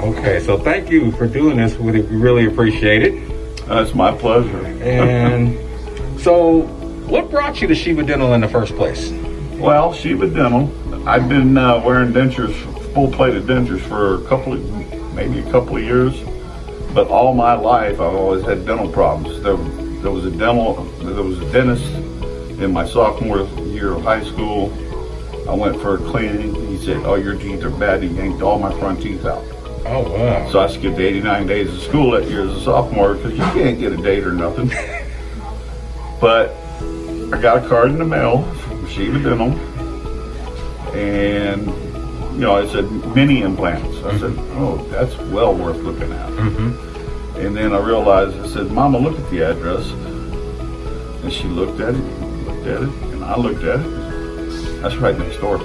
Okay, so thank you for doing this. We really appreciate it. It's my pleasure. And so, what brought you to Shebah Dental in the first place? Well, Shebah Dental, I've been wearing dentures, full-plated dentures for maybe a couple of years. But all my life, I've always had dental problems. There was a dentist in my sophomore year of high school. I went for a cleaning. He said, "Oh, your teeth are bad." He yanked all my front teeth out. Oh, wow. So I skipped 89 days of school that year as a sophomore because you can't get a date or nothing. But I got a card in the mail from Shebah Dental, and it said mini implants. I said, "Oh, that's well worth looking at." And then I realized, I said, "Mama, look at the address." And she looked at it, and I looked at it. That's right next door.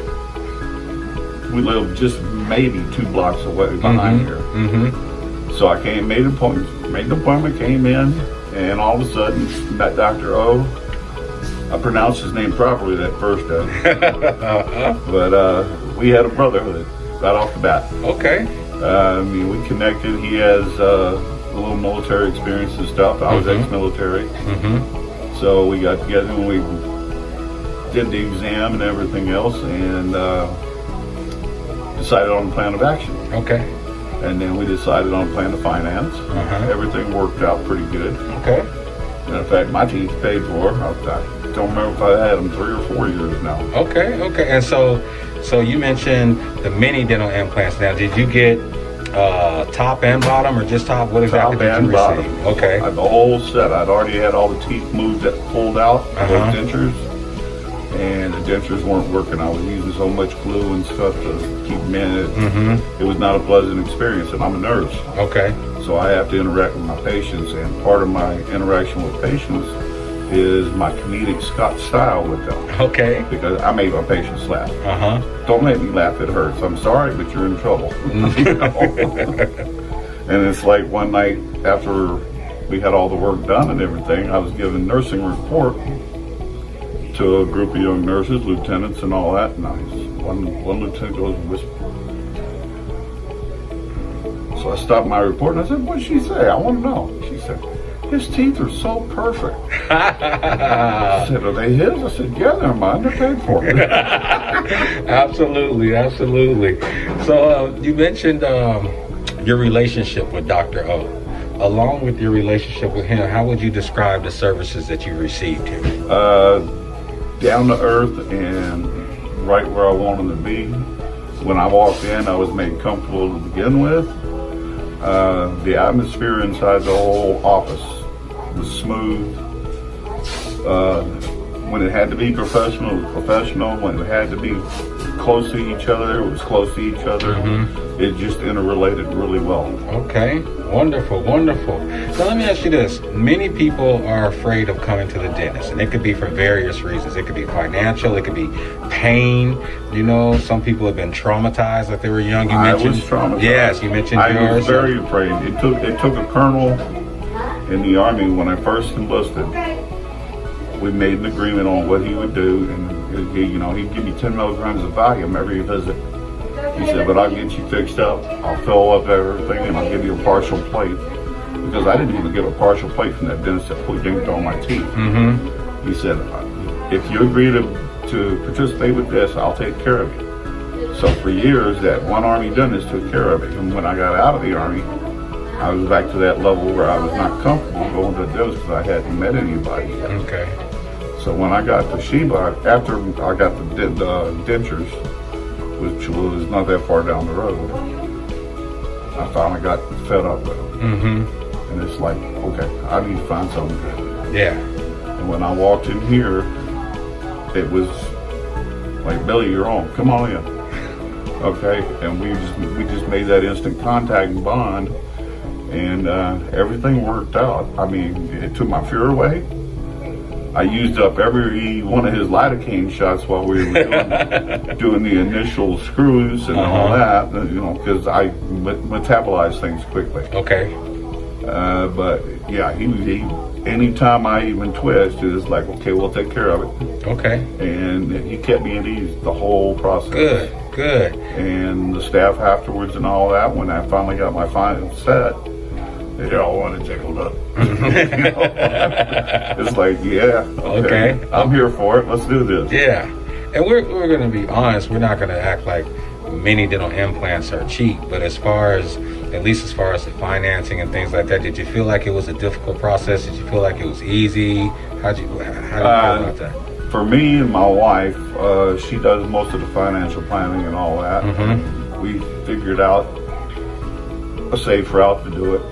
We live just maybe 2 blocks away behind here. So I made an appointment, came in, and all of a sudden, met Dr. O. I pronounced his name properly that first day. But we had a brotherhood right off the bat. Okay. We connected. He has a little military experience and stuff. I was ex-military. So we got together and we did the exam and everything else, and decided on a plan of action. Okay. And then we decided on a plan of finance. Everything worked out pretty good. Okay. And in fact, my teeth paid for. I don't remember if I had them 3 or 4 years now. Okay. And so you mentioned the mini dental implants. Now, did you get top and bottom, or just top? What exactly did you receive? Bottom. Okay. The whole set. I'd already had all the teeth pulled out, those dentures. And the dentures weren't working. I was using so much glue and stuff to keep them in. It was not a pleasant experience, and I'm a nurse. Okay. So I have to interact with my patients, and part of my interaction with patients is my comedic style with them. Okay. Because I make my patients laugh. Don't make me laugh, it hurts. I'm sorry, but you're in trouble. And it's like one night after we had all the work done and everything, I was giving nursing report to a group of young nurses, lieutenants and all that, and one lieutenant goes and whispers. So I stopped my report and I said, "What'd she say? I want to know." She said, "His teeth are so perfect." I said, "Are they his?" I said, "Yeah, they're mine. They're paid for." Absolutely. So you mentioned your relationship with Dr. O. Along with your relationship with him, how would you describe the services that you received here? Down to earth and right where I wanted to be. When I walked in, I was made comfortable to begin with. The atmosphere inside the whole office was smooth. When it had to be professional, it was professional. When it had to be close to each other, it was close to each other. It just interrelated really well. Okay, wonderful. So let me ask you this. Many people are afraid of coming to the dentist, and it could be for various reasons. It could be financial, it could be pain. Some people have been traumatized like they were young. I was traumatized. Yes, you mentioned yours. I was very afraid. It took a colonel in the Army when I first enlisted. We made an agreement on what he would do, and he'd give me 10 milligrams of Valium every visit. He said, "But I'll get you fixed up. I'll fill up everything, and I'll give you a partial plate." Because I didn't even get a partial plate from that dentist that put dinked on my teeth. He said, "If you agree to participate with this, I'll take care of you." So for years, that one Army dentist took care of it. And when I got out of the Army, I was back to that level where I was not comfortable going to the dentist because I hadn't met anybody yet. Okay. So when I got to Shebah, after I got the dentures, which was not that far down the road, I finally got fed up with them. And it's like, okay, I need to find something good. Yeah. And when I walked in here, it was like, "Billy, you're on. Come on in." Okay, and we just made that instant contact and bond, and everything worked out. I mean, it took my fear away. I used up every one of his lidocaine shots while we were doing the initial screws and all that, because I metabolize things quickly. Okay. But yeah, he anytime I even twist, it's like, okay, we'll take care of it. Okay. And he kept me at ease the whole process. Good. Good. And the staff afterwards and all that, when I finally got my final set, they all wanted to take a look. It's like, yeah, okay, I'm here for it. Let's do this. Yeah. And we're going to be honest, we're not going to act like many dental implants are cheap, but at least as far as the financing and things like that, did you feel like it was a difficult process? Did you feel like it was easy? How do you feel about that? For me and my wife, she does most of the financial planning and all that. Mm-hmm. We figured out a safe route to do it.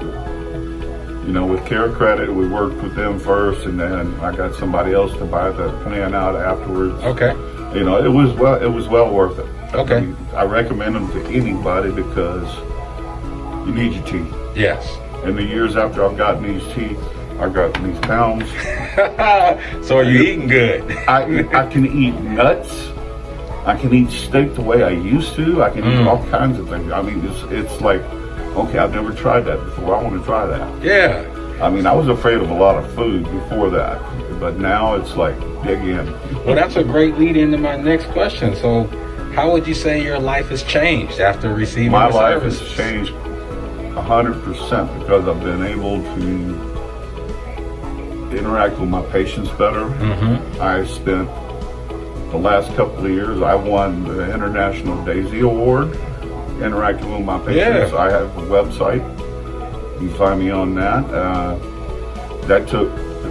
You know, with Care Credit, we worked with them first, and then I got somebody else to buy the plan out afterwards. Okay. You know, it was well worth it. Okay. I mean, I recommend them to anybody because you need your teeth. Yes. In the years after I've gotten these teeth, I've gotten these pounds. So are you eating good? I can eat nuts. I can eat steak the way I used to. I can eat all kinds of things. I mean, it's like, okay, I've never tried that before. I want to try that. Yeah. I mean, I was afraid of a lot of food before that, but now it's like, dig in. Well, that's a great lead into my next question. So how would you say your life has changed after receiving My the life services? has changed 100% because I've been able to interact with my patients better. Mm-hmm. I spent the last couple of years, I won the International Daisy Award interacting with my patients. Yeah. I have a website. You can find me on that.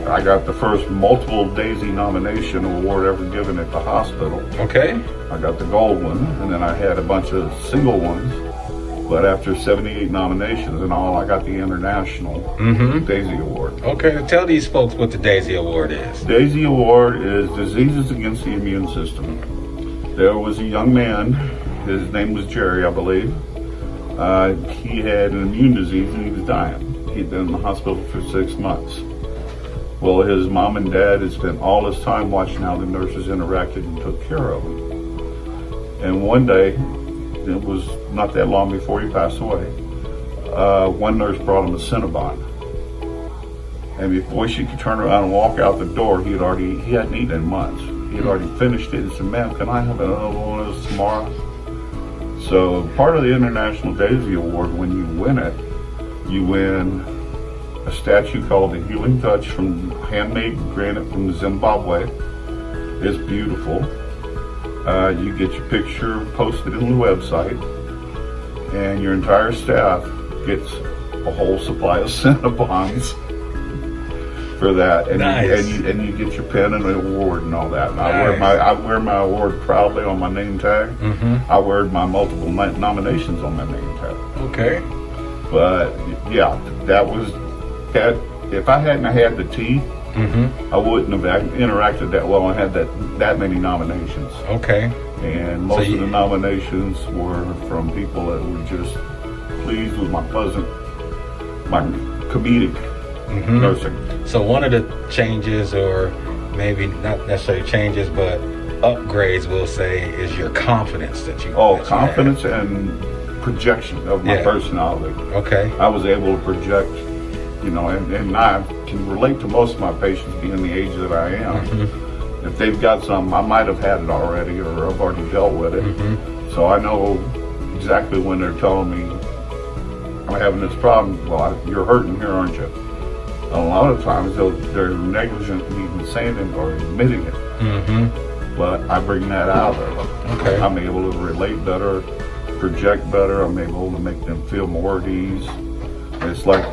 I got the first multiple Daisy nomination award ever given at the hospital. Okay. I got the gold one, and then I had a bunch of single ones. But after 78 nominations and all, I got the International Daisy Award. Okay, tell these folks what the Daisy Award is. Daisy Award is Diseases Against the Immune System. There was a young man, his name was Jerry, I believe. He had an immune disease and he was dying. He'd been in the hospital for 6 months. Well, his mom and dad had spent all this time watching how the nurses interacted and took care of him. And one day, it was not that long before he passed away, one nurse brought him a Cinnabon. And before she could turn around and walk out the door, he hadn't eaten in months. He had already finished it and said, "Ma'am, can I have another one of those tomorrow?" So part of the International Daisy Award, when you win it, you win a statue called the Healing Touch from handmade granite from Zimbabwe. It's beautiful. You get your picture posted in the website, and your entire staff gets a whole supply of Cinnabons for that. And, nice. and you get your pen and an award and all that. And Nice. I wear my award proudly on my name tag. I wear my multiple nominations on my name tag. Okay. But yeah, if I hadn't had the teeth, I wouldn't have interacted that well and had that many nominations. Okay. And most of the nominations were from people that were just pleased with my comedic nursing. So one of the changes, or maybe not necessarily changes, but upgrades, we'll say, is your confidence that you Confidence and projection of my personality. Okay. I was able to project, and I can relate to most of my patients being the age that I am. If they've got something, I might have had it already or I've already dealt with it. So I know exactly when they're telling me, I'm having this problem. Well, you're hurting here, aren't you? And a lot of times they're negligent in even saying it or admitting it. But I bring that out of them. Okay. I'm able to relate better, project better. I'm able to make them feel more at ease. It's like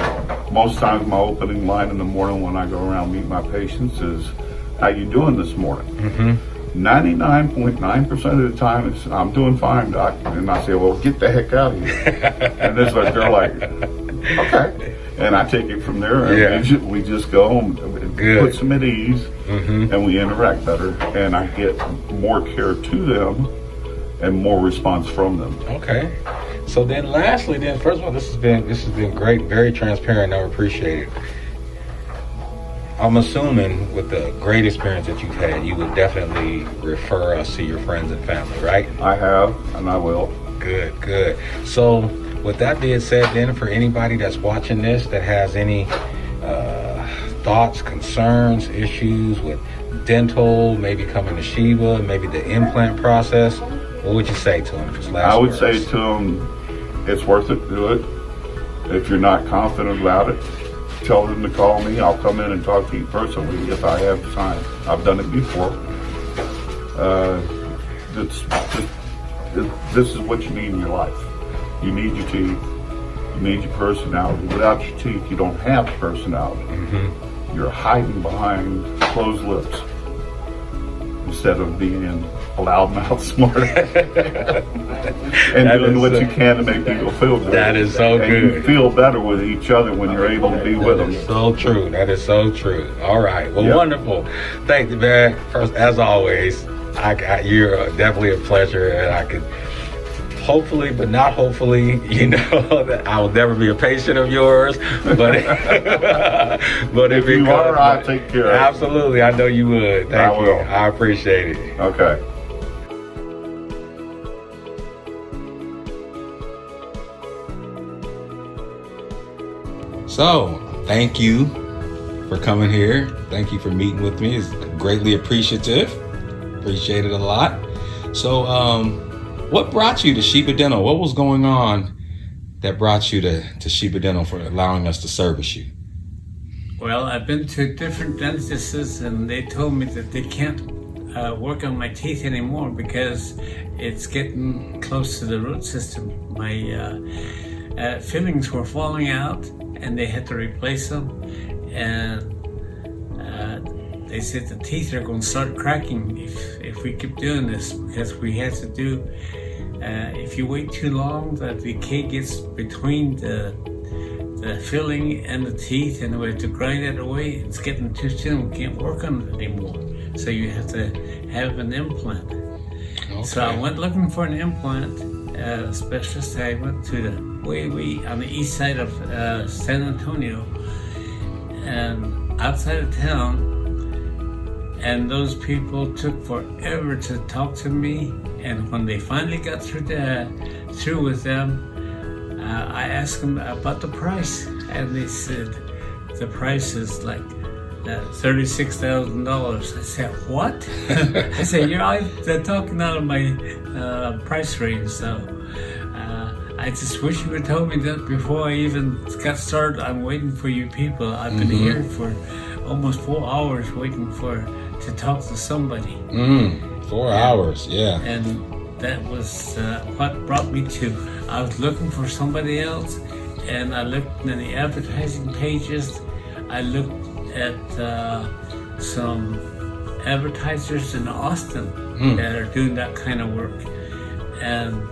most times my opening line in the morning when I go around and meet my patients is, "How you doing this morning?" 99.9% of the time it's, "I'm doing fine, doc." And I say, "Well, get the heck out of here." And it's like, they're like, "Okay." And I take it from there, and we just go home, puts them at ease, and we interact better, and I get more care to them and more response from them. Okay. So then lastly, first of all, this has been great, very transparent. I appreciate it. I'm assuming with the great experience that you've had, you would definitely refer us to your friends and family, right? I have, and I will. Good. So with that being said, then, for anybody that's watching this that has any thoughts, concerns, issues with dental, maybe coming to Shebah, maybe the implant process, What would you say to him? Just last I would words. say to them, it's worth it to do it. If you're not confident about it, tell them to call me. I'll come in and talk to you personally if I have time. I've done it before. This is what you need in your life. You need your teeth. You need your personality. Without your teeth, you don't have personality. Mm-hmm. You're hiding behind closed lips instead of being a loudmouth smart and doing what you can to make people feel good. That is so and good. You feel better with each other when you're able to be with them. So true. That is so true. All right. Well, Yeah. wonderful. Thank you, man. First, as always, you're definitely a pleasure, and I could hopefully, but not hopefully, that I will never be a patient of yours. But but If you are, I'll take care of it. Absolutely, I know you would. Thank you. will. I appreciate it. Okay. So, thank you for coming here. Thank you for meeting with me. It's greatly appreciative. Appreciate it a lot. So, what brought you to Shebah Dental? What was going on that brought you to Shebah Dental for allowing us to service you? Well, I've been to different dentists and they told me that they can't work on my teeth anymore because it's getting close to the root system. My fillings were falling out and they had to replace them. And they said the teeth are going to start cracking if we keep doing this, because we have to do, if you wait too long, the decay gets between the filling and the teeth, and we have to grind it away. It's getting too thin, we can't work on it anymore. So you have to have an implant. Okay. So I went looking for an implant specialist. I went to the way on the east side of San Antonio and outside of town. And those people took forever to talk to me. And when they finally got through with them, I asked them about the price. And they said, the price is like $36,000. I said, what? I said, they're talking out of my price range. So I just wish you would told me that before I even got started. I'm waiting for you people. I've been here for almost 4 hours waiting to talk to somebody. 4 hours, yeah. And that was what brought me to. I was looking for somebody else, and I looked in the advertising pages. I looked at some advertisers in Austin that are doing that kind of work. And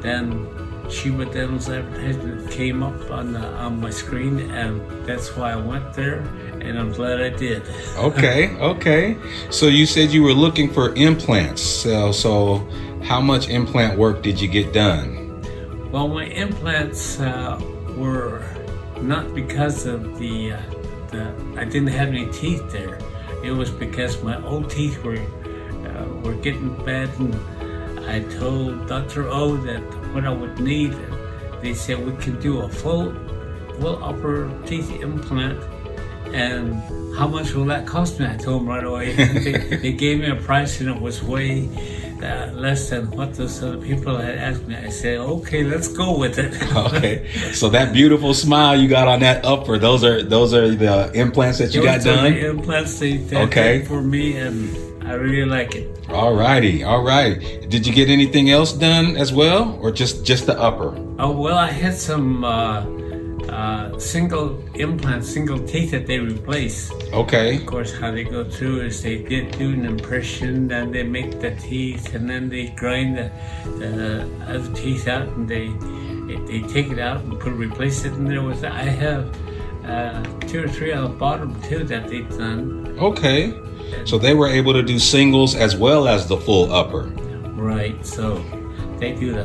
then Shebah Dental's advertisement came up on my screen, and that's why I went there, and I'm glad I did. Okay. So you said you were looking for implants. So how much implant work did you get done? Well, my implants were not because of I didn't have any teeth there. It was because my old teeth were getting bad, and I told Dr. O that what I would need. They said we can do a full upper teeth implant, and how much will that cost me? I told them right away. They gave me a price, and it was way less than what those other people had asked me. I said, okay, let's go with it. Okay, so that beautiful smile you got on that upper, those are the implants that you got done? The implants they did for me, and I really like it. All righty. Did you get anything else done as well, or just the upper? Oh, well, I had some single implants, single teeth that they replaced. Okay. Of course, how they go through is they did do an impression, and they make the teeth, and then they grind the other teeth out, and they take it out and replace it in there with it. I have 2 or 3 on the bottom too that they've done. Okay. So they were able to do singles as well as the full upper. Right. So they do the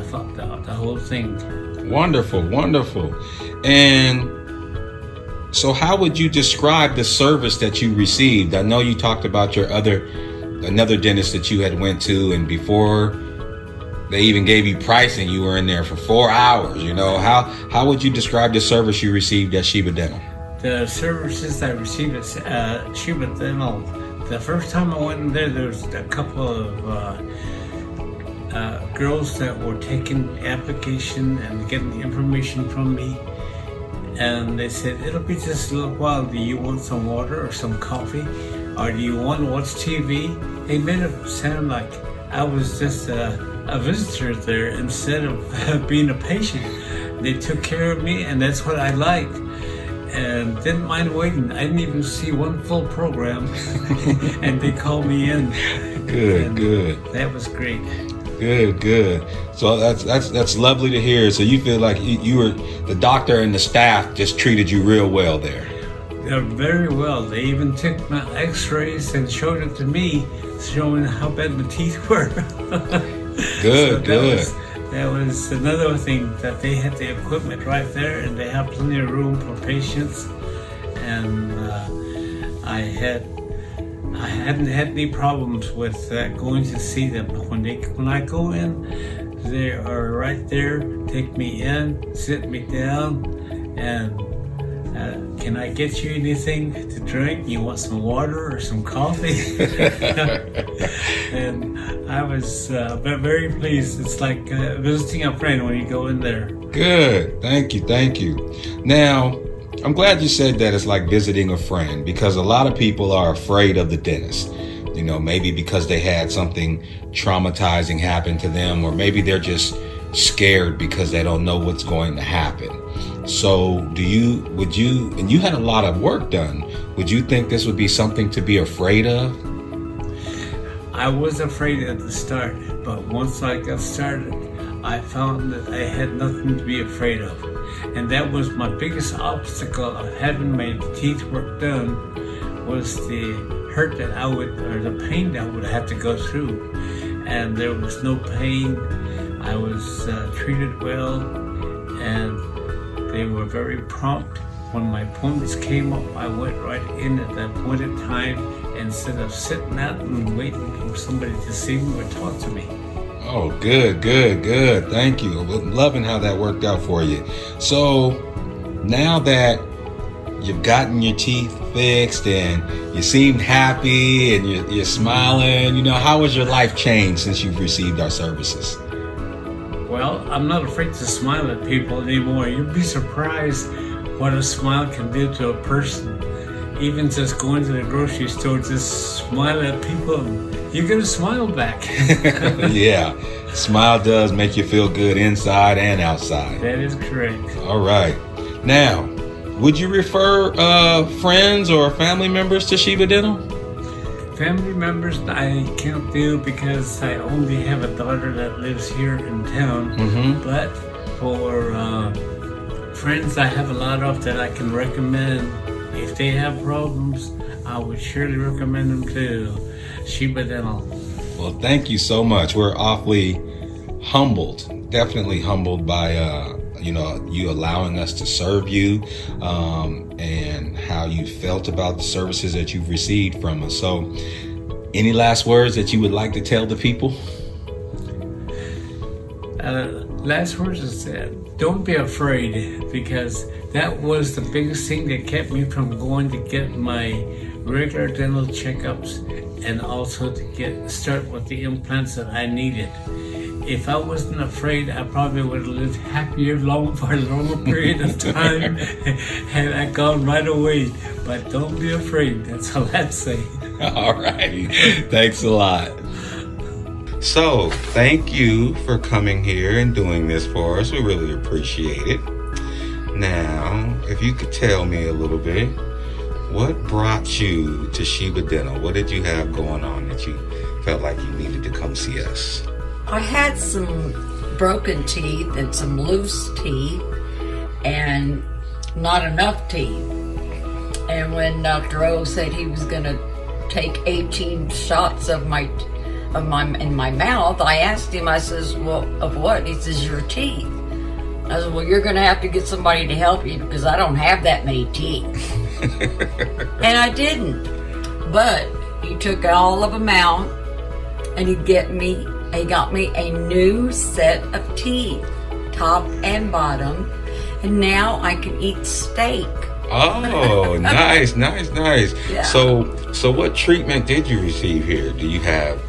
whole thing. Wonderful. And so how would you describe the service that you received? I know you talked about another dentist that you had went to, and before they even gave you pricing, you were in there for 4 hours. How would you describe the service you received at Shebah Dental? The services I received at Shebah Dental, the first time I went in there was a couple of girls that were taking application and getting information from me, and they said, it'll be just a little while. Do you want some water or some coffee? Or do you want to watch TV? They made it sound like I was just a visitor there instead of being a patient. They took care of me, and that's what I liked. And didn't mind waiting. I didn't even see one full program, and they called me in. Good. That was great. Good. So that's lovely to hear. So you feel like you were, the doctor and the staff just treated you real well there. Very well. They even took my x-rays and showed it to me, showing how bad my teeth were. Good. That was another thing, that they had the equipment right there, and they have plenty of room for patients. And I hadn't had any problems with going to see them. When I go in, they are right there, take me in, sit me down, and can I get you anything to drink? You want some water or some coffee? And I was very pleased. It's like visiting a friend when you go in there. Good. Thank you. Now, I'm glad you said that it's like visiting a friend, because a lot of people are afraid of the dentist. You know, maybe because they had something traumatizing happen to them, or maybe they're just scared because they don't know what's going to happen. So and you had a lot of work done, would you think this would be something to be afraid of? I was afraid at the start, but once I got started, I found that I had nothing to be afraid of. And that was my biggest obstacle of having my teeth work done, was the hurt that or the pain that I would have to go through. And there was no pain. I was treated well, and they were very prompt. When my appointments came up, I went right in at the appointed time instead of sitting out and waiting for somebody to see me or talk to me. Oh, good. Thank you. I'm loving how that worked out for you. So now that you've gotten your teeth fixed and you seem happy and you're smiling, how has your life changed since you've received our services? Well, I'm not afraid to smile at people anymore. You'd be surprised what a smile can do to a person. Even just going to the grocery store, just smile at people, you're going to smile back. Yeah, smile does make you feel good inside and outside. That is correct. All right. Now, would you refer friends or family members to Shebah Dental? Family members I can't do, because I only have a daughter that lives here in town. Mm-hmm. But for friends I have a lot of that I can recommend. If they have problems, I would surely recommend them to Shebah Dental. Well, thank you so much. We're awfully humbled, definitely humbled by you allowing us to serve you, and how you felt about the services that you've received from us. So, any last words that you would like to tell the people? Last words is that don't be afraid, because that was the biggest thing that kept me from going to get my regular dental checkups, and also to start with the implants that I needed. If I wasn't afraid, I probably would have lived happier for a longer period of time had I gone right away. But don't be afraid. That's all I'd say. All right. Thanks a lot. So, thank you for coming here and doing this for us. We really appreciate it. Now, if you could tell me a little bit, what brought you to Shebah Dental? What did you have going on that you felt like you needed to come see us? I had some broken teeth and some loose teeth and not enough teeth. And when Dr. O said he was going to take 18 shots in my mouth, I asked him, I says, well, of what? He says, your teeth. I said, well, you're going to have to get somebody to help you, because I don't have that many teeth. And I didn't. But he took all of them out, and he got me a new set of teeth, top and bottom, and now I can eat steak. Oh, nice. Yeah. So what treatment did you receive here? Do you have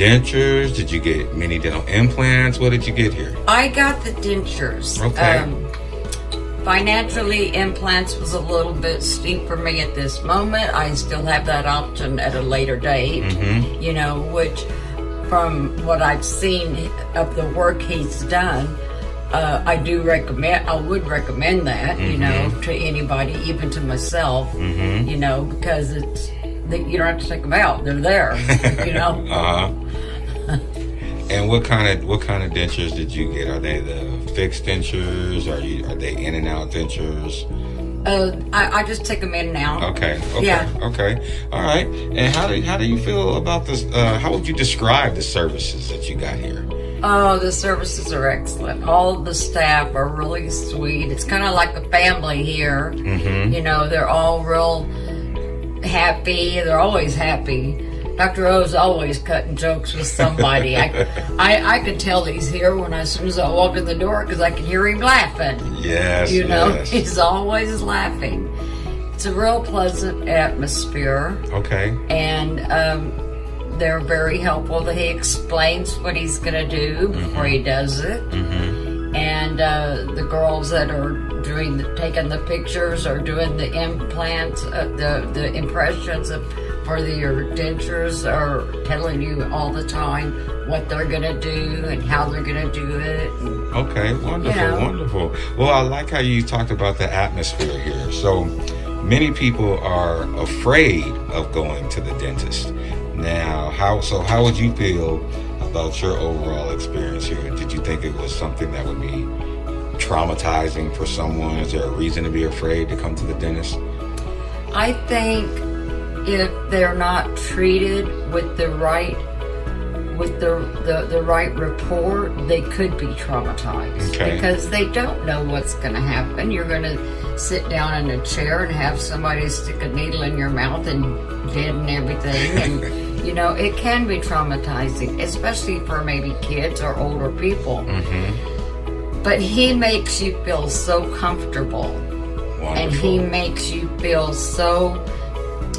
dentures? Did you get many dental implants? What did you get here? I got the dentures. Okay. Financially, implants was a little bit steep for me at this moment. I still have that option at a later date, you know, which from what I've seen of the work he's done, I would recommend that, you know, to anybody, even to myself, you know, because you don't have to take them out; they're there, you know. And what kind of dentures did you get? Are they the fixed dentures? Are they in and out dentures? I just take them in and out. Okay. Yeah. Okay. All right. And how do you feel about this? How would you describe the services that you got here? Oh, the services are excellent. All of the staff are really sweet. It's kind of like a family here. You know, they're all real happy. They're always happy. Dr. O's always cutting jokes with somebody. I could tell he's here as soon as I walk in the door because I can hear him laughing. Yes. You know, yes. he's always laughing. It's a real pleasant atmosphere. Okay. And they're very helpful. He explains what he's going to do before he does it. And the girls that are taking the pictures or doing the implants, the impressions for your dentures are telling you all the time what they're going to do and how they're going to do it. Okay, wonderful, You know. Wonderful. Well, I like how you talked about the atmosphere here. So many people are afraid of going to the dentist. Now, how would you feel about your overall experience here? Did you think it was something that would be traumatizing for someone? Is there a reason to be afraid to come to the dentist? I think if they're not treated with the right rapport, they could be traumatized because they don't know what's going to happen. You're going to sit down in a chair and have somebody stick a needle in your mouth and deaden everything, and you know it can be traumatizing, especially for maybe kids or older people. But he makes you feel so comfortable. Wonderful. And he makes you feel so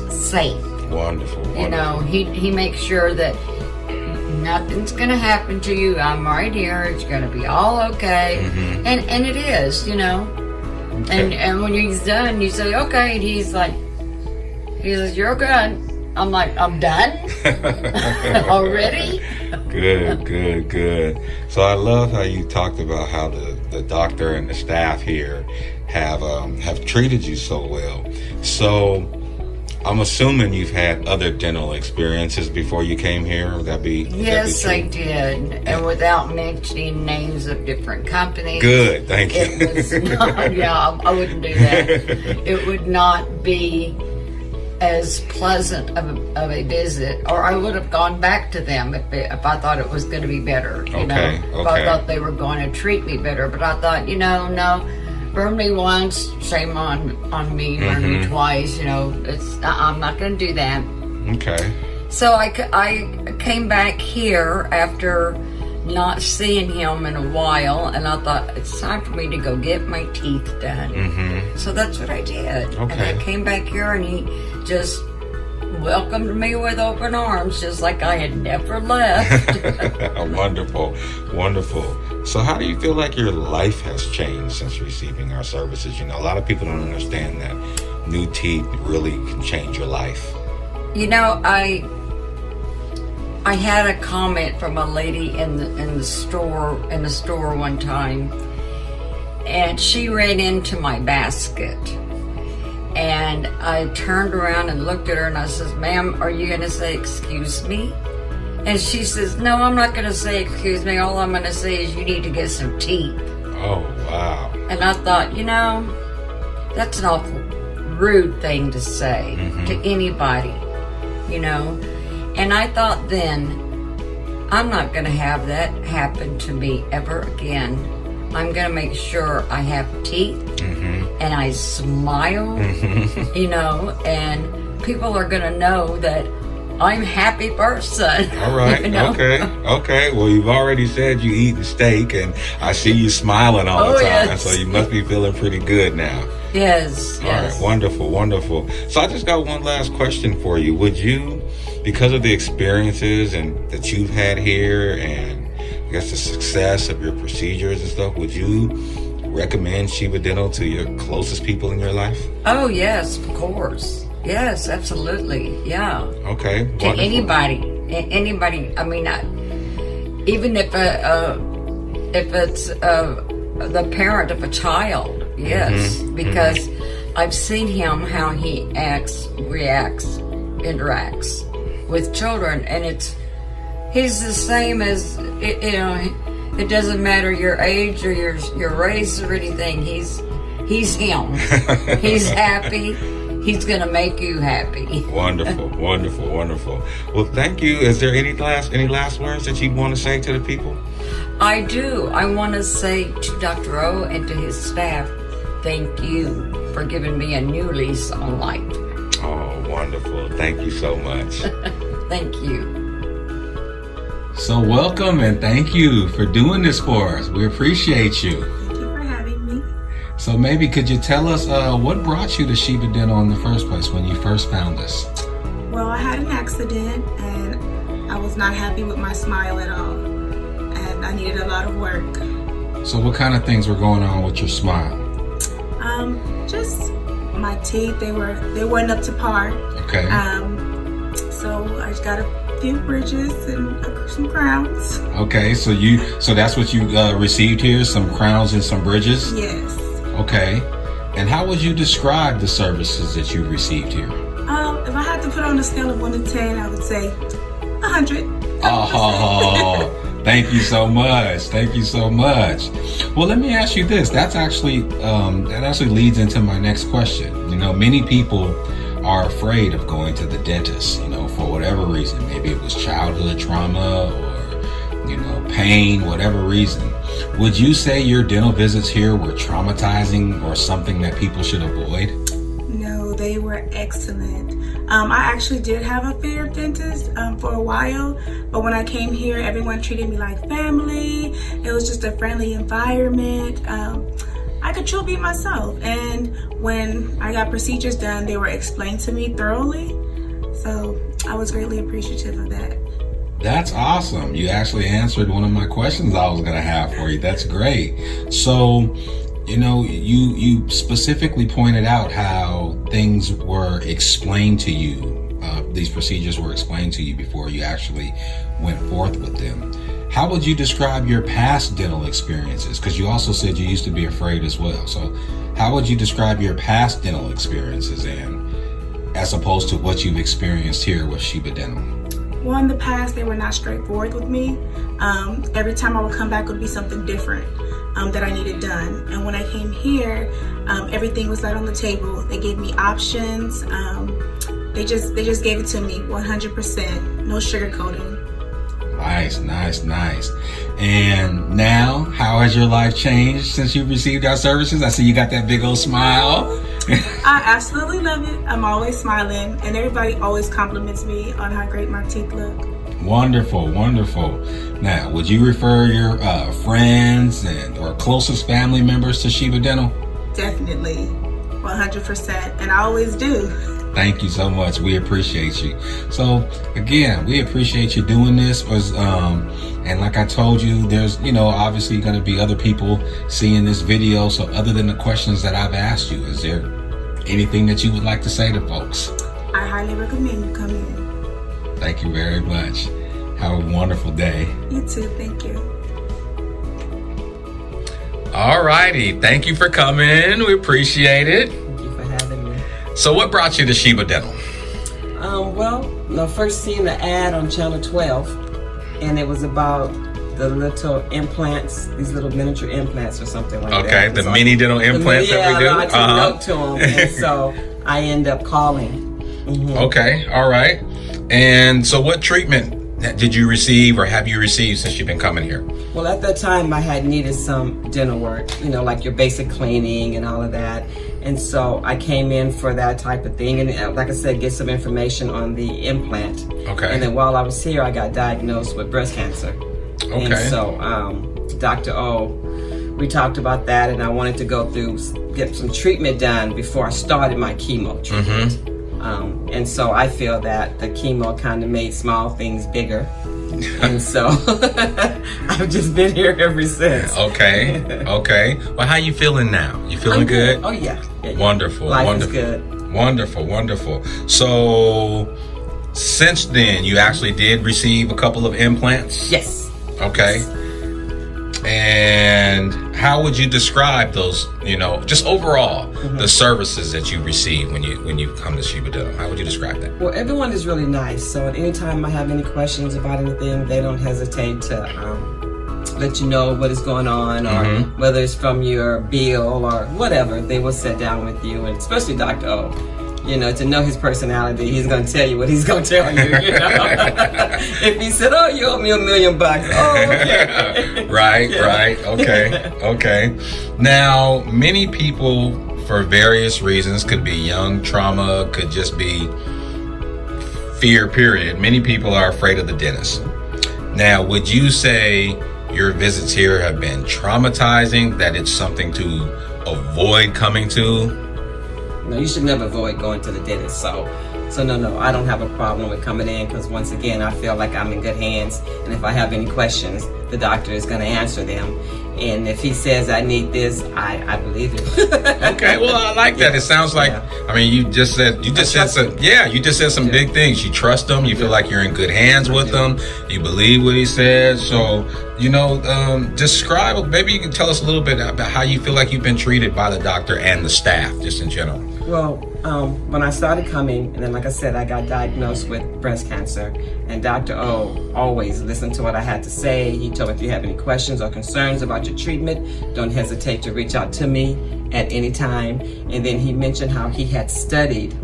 safe. Wonderful. You know, he makes sure that nothing's gonna happen to you. I'm right here. It's gonna be all okay. And it is, you know. Okay. And when he's done, you say okay, and he says, "You're good." I'm like, "I'm done already." Good. So I love how you talked about how the doctor and the staff here have treated you so well. So I'm assuming you've had other dental experiences before you came here. Would that be? Yes, I did, and without mentioning names of different companies. Good, thank you. It was not. Yeah, I wouldn't do that. It would not be as pleasant of a visit, or I would have gone back to them if I thought it was going to be better. You know, if I thought they were going to treat me better. But I thought, no, burn me once, shame on me. Burn me twice. You know, I'm not going to do that. Okay. So I came back here after not seeing him in a while, and I thought it's time for me to go get my teeth done. So that's what I did. Okay. And I came back here, and he just welcomed me with open arms, just like I had never left. Wonderful. So how do you feel like your life has changed since receiving our services? You know, a lot of people don't understand that new teeth really can change your life. You know, I had a comment from a lady in the store one time, and she ran into my basket, and I turned around and looked at her and I says, "Ma'am, are you going to say excuse me?" And she says, "No, I'm not going to say excuse me. All I'm going to say is you need to get some teeth." Oh, wow. And I thought, that's an awful rude thing to say to anybody, you know. And I thought then, I'm not going to have that happen to me ever again. I'm going to make sure I have teeth and I smile, you know, and people are going to know that I'm a happy person. All right. You know? Okay. Well, you've already said you eating steak, and I see you smiling all the time, yes. so you must be feeling pretty good now. Yes, All yes. right, wonderful, wonderful. So I just got one last question for you. Would you, because of the experiences and that you've had here, and I guess the success of your procedures and stuff, would you recommend Shebah Dental to your closest people in your life? Oh, yes, of course. Yes, absolutely. Yeah. Okay. To Wonderful. anybody. I mean, even if it's the parent of a child, yes, because I've seen him how he acts, reacts, interacts with children, and he's the same as It doesn't matter your age or your race or anything. He's him. He's happy. He's gonna make you happy. Wonderful, wonderful, wonderful. Well, thank you. Is there any last words that you want to say to the people? I do. I want to say to Dr. O and to his staff, thank you for giving me a new lease on life. Oh, wonderful. Thank you so much. Thank you. So welcome and thank you for doing this for us. We appreciate you. Thank you for having me. So maybe could you tell us what brought you to Shebah Dental in the first place when you first found us? Well, I had an accident and I was not happy with my smile at all. And I needed a lot of work. So what kind of things were going on with your smile? Just my teeth, they weren't up to par. Okay. So I just got a few bridges and some crowns. Okay, so that's what you received here, some crowns and some bridges? Yes. Okay. And how would you describe the services that you received here? If I had to put on a scale of 1 to 10, I would say 100. Oh, thank you so much. Thank you so much. Well, let me ask you this. That actually leads into my next question. You know, many people are afraid of going to the dentist, you know, for whatever reason. Maybe it was childhood trauma or, you know, pain, whatever reason. Would you say your dental visits here were traumatizing or something that people should avoid? No, they were excellent. I actually did have a fear of dentists for a while, but when I came here, everyone treated me like family. It was just a friendly environment. I could truly be myself, and when I got procedures done, they were explained to me thoroughly, so I was greatly appreciative of that. That's awesome. You actually answered one of my questions I was going to have for you. That's great. So, you know, you specifically pointed out how things were explained to you. These procedures were explained to you before you actually went forth with them. How would you describe your past dental experiences? Because you also said you used to be afraid as well. So how would you describe your past dental experiences as opposed to what you've experienced here with Shebah Dental? Well, in the past, they were not straightforward with me. Every time I would come back, it would be something different that I needed done. And when I came here, everything was right on the table. They gave me options. They just gave it to me 100%, no sugarcoating. Nice. And now, how has your life changed since you received our services? I see you got that big old smile. I absolutely love it. I'm always smiling, and everybody always compliments me on how great my teeth look. Wonderful. Now, would you refer your friends or closest family members to Shebah Dental? Definitely, 100%, and I always do. Thank you so much. We appreciate you. So again, we appreciate you doing this. And like I told you, there's, you know, obviously going to be other people seeing this video. So other than the questions that I've asked you, is there anything that you would like to say to folks? I highly recommend you come in. Thank you very much. Have a wonderful day. You too. Thank you. All righty. Thank you for coming. We appreciate it. Thank you for having me. So what brought you to Shebah Dental? I first seen the ad on Channel 12, and it was about the little implants, these little miniature implants or something like that. Okay, the mini dental implants that we do? I took note to them, and so I end up calling. Mm-hmm. Okay, all right. And so what treatment did you receive or have you received since you've been coming here? Well, at that time, I had needed some dental work, you know, like your basic cleaning and all of that. And so I came in for that type of thing. And like I said, get some information on the implant. Okay. And then while I was here, I got diagnosed with breast cancer. Okay. And so Dr. O we talked about that, and I wanted to get some treatment done before I started my chemo treatment. And so I feel that the chemo kind of made small things bigger. And so I've just been here ever since. Okay. Well, how you feeling now? You feeling good? Oh yeah. Wonderful. Life wonderful. is good. Wonderful. So since then, you actually did receive a couple of implants? Yes. Okay. Yes. And how would you describe those, just overall, the services that you receive when you come to Shebah Dental? How would you describe that? Well, everyone is really nice. So at any time I have any questions about anything, they don't hesitate to let you know what is going on, or whether it's from your bill or whatever. They will sit down with you, and especially Dr. O. To know his personality, he's going to tell you what he's going to tell you. If he said, "Oh, you owe me $1 million," oh, okay. Right. Okay. Now, many people, for various reasons, could be young trauma, could just be fear. Period. Many people are afraid of the dentist. Now, would you say your visits here have been traumatizing? That it's something to avoid coming to? No, you should never avoid going to the dentist. So no, I don't have a problem with coming in, because once again, I feel like I'm in good hands. And if I have any questions, the doctor is going to answer them. And if he says I need this, I believe it. Okay, well, I like that. It sounds like, you just said some big things. You trust him. You feel like you're in good hands with him. You believe what he says. So, describe, maybe you can tell us a little bit about how you feel like you've been treated by the doctor and the staff, just in general. Well, when I started coming, and then like I said, I got diagnosed with breast cancer, and Dr. O always listened to what I had to say. He told me, if you have any questions or concerns about your treatment, don't hesitate to reach out to me at any time. And then he mentioned how he had studied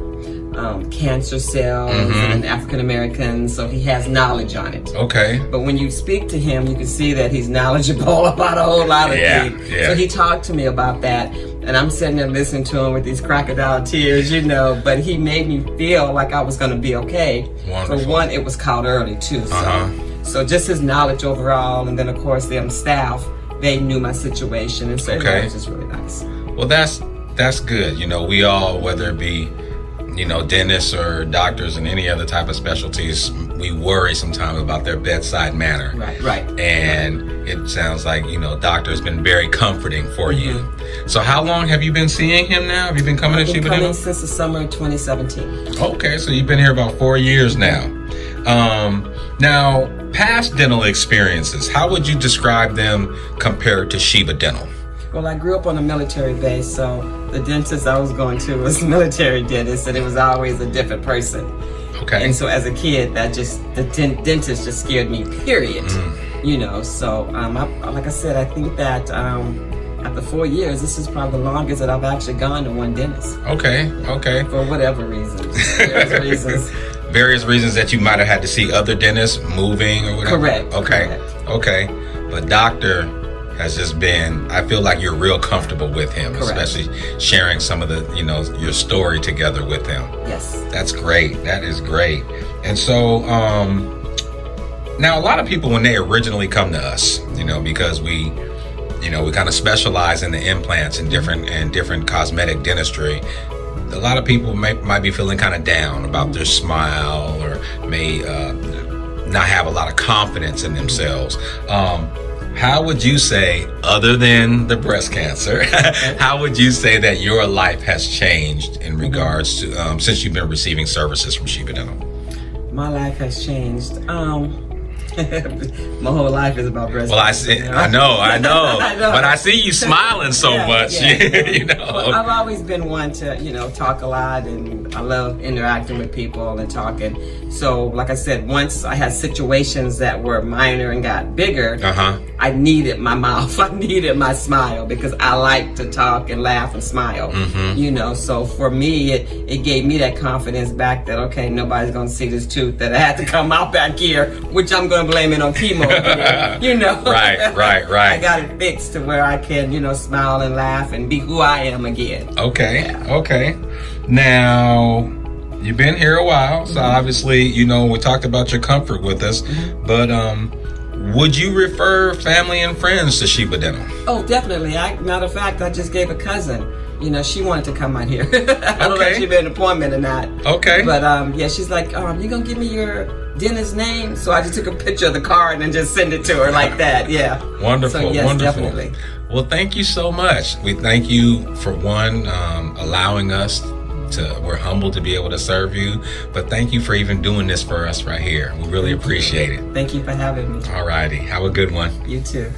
cancer cells in African Americans, so he has knowledge on it. Okay. But when you speak to him, you can see that he's knowledgeable about a whole lot of things. Yeah. So he talked to me about that, and I'm sitting there listening to him with these crocodile tears, but he made me feel like I was going to be okay. Wonderful. For one, it was caught early too. So just his knowledge overall, and then of course them staff, they knew my situation, and so it was just really nice. Well, that's good. We all, whether it be dentists or doctors and any other type of specialties, we worry sometimes about their bedside manner. Right. And it sounds like, doctor's been very comforting for you. So how long have you been seeing him now? Have you been coming to Shebah Dental? I've been coming since the summer of 2017. Okay, so you've been here about 4 years now. Now, past dental experiences, how would you describe them compared to Shebah Dental? Well, I grew up on a military base, so the dentist I was going to was military dentist, and it was always a different person. Okay. And so as a kid, the dentist just scared me, period. So like I said, I think that after 4 years, this is probably the longest that I've actually gone to one dentist. Okay. For whatever reasons. Various reasons that you might have had to see other dentists, moving or whatever? Correct. Okay. But doctor has just been, I feel like you're real comfortable with him, especially sharing some of the, your story together with him. Yes. That's great. That is great. And so, now a lot of people, when they originally come to us, because we kind of specialize in the implants and different cosmetic dentistry, a lot of people might be feeling kind of down about their smile, or may not have a lot of confidence in themselves. How would you say, other than the breast cancer, how would you say that your life has changed in regards to, since you've been receiving services from Shebah Dental? My life has changed. My whole life is about breast cancer. I know. But I see you smiling so much. Well, I've always been one to, talk a lot, and I love interacting with people and talking. So, like I said, once I had situations that were minor and got bigger, I needed my mouth. I needed my smile, because I like to talk and laugh and smile. So for me, it gave me that confidence back that, okay, nobody's going to see this tooth that I had to come out back here, which I'm going to blame it on chemo again, Right. I got it fixed to where I can, smile and laugh and be who I am again. Okay. Now, you've been here a while, so obviously, we talked about your comfort with us, but Would you refer family and friends to Shebah Dental? Oh, definitely. Matter of fact, I just gave a cousin. You know, she wanted to come out here. I don't know if she made an appointment or not. Okay. But yeah, she's like, you gonna give me your dentist's name? So I just took a picture of the card and just send it to her like that. Yeah. Wonderful. So, yes, wonderful. Definitely. Well, thank you so much. We thank you for allowing us to. We're humbled to be able to serve you, but thank you for even doing this for us right here. We really appreciate it. Thank you for having me. All righty. Have a good one. You too.